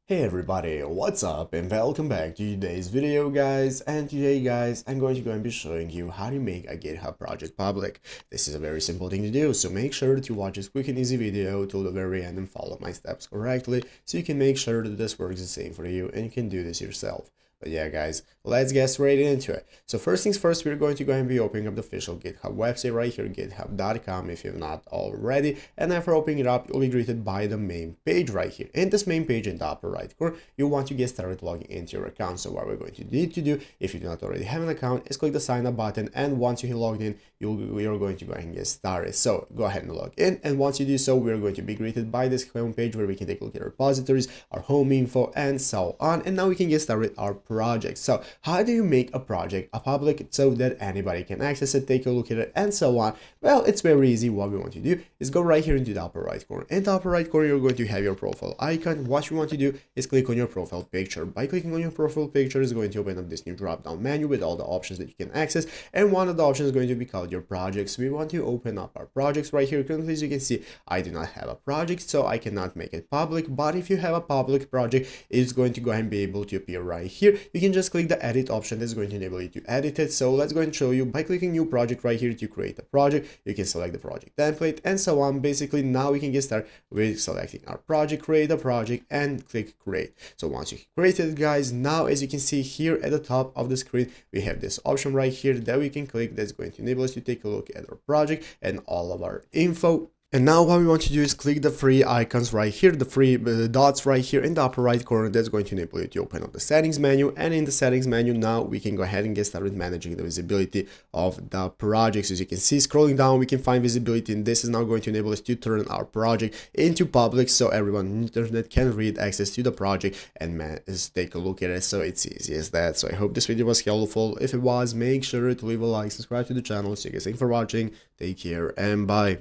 Hey everybody, what's up and welcome back to today's video guys. And today guys I'm going to be showing you how to make a GitHub project public. This is a very simple thing to do, so make sure to watch this quick and easy video till the very end and follow my steps correctly so you can make sure that this works the same for you and you can do this yourself. But yeah guys, let's get straight into it. So first things first, we're going to go and be opening up the official GitHub website right here, github.com if you've not already. And after opening it up, you'll be greeted by the main page right here. In this main page in the upper right corner, you want to get started logging into your account. So what we're going to need to do, if you do not already have an account, is click the sign up button. And once you're logged in, you're going to go ahead and get started. So go ahead and log in. And once you do so, we're going to be greeted by this home page where we can take a look at our repositories, our home info, and so on. And now we can get started our project. So how do you make a project a public so that anybody can access it, take a look at it, and so on? Well, it's very easy. What we want to do is go right here into the upper right corner. In the upper right corner, you're going to have your profile icon. What you want to do is click on your profile picture. By clicking on your profile picture, is going to open up this new drop-down menu with all the options that you can access, and one of the options is going to be called your projects. We want to open up our projects right here. Currently, as you can see, I do not have a project, so I cannot make it public. But if you have a public project, it's going to go ahead and be able to appear right here. You can just click the edit option that's going to enable you to edit it. So let's go and show you by clicking new project right here to create a project. You can select the project template and so on. Basically, now we can get started with selecting our project, create a project, and click create. So once you created it, guys, now as you can see here at the top of the screen, we have this option right here that we can click that's going to enable us to take a look at our project and all of our info. And now what we want to do is click the three icons right here, the three dots right here in the upper right corner. That's going to enable you to open up the settings menu. And in the settings menu, now we can go ahead and get started managing the visibility of the projects. As you can see, scrolling down, we can find visibility, and this is now going to enable us to turn our project into public so everyone on the internet can read access to the project and take a look at it. So it's easy as that. So I hope this video was helpful. If it was, make sure to leave a like, subscribe to the channel. So you guys, thanks for watching. Take care and bye.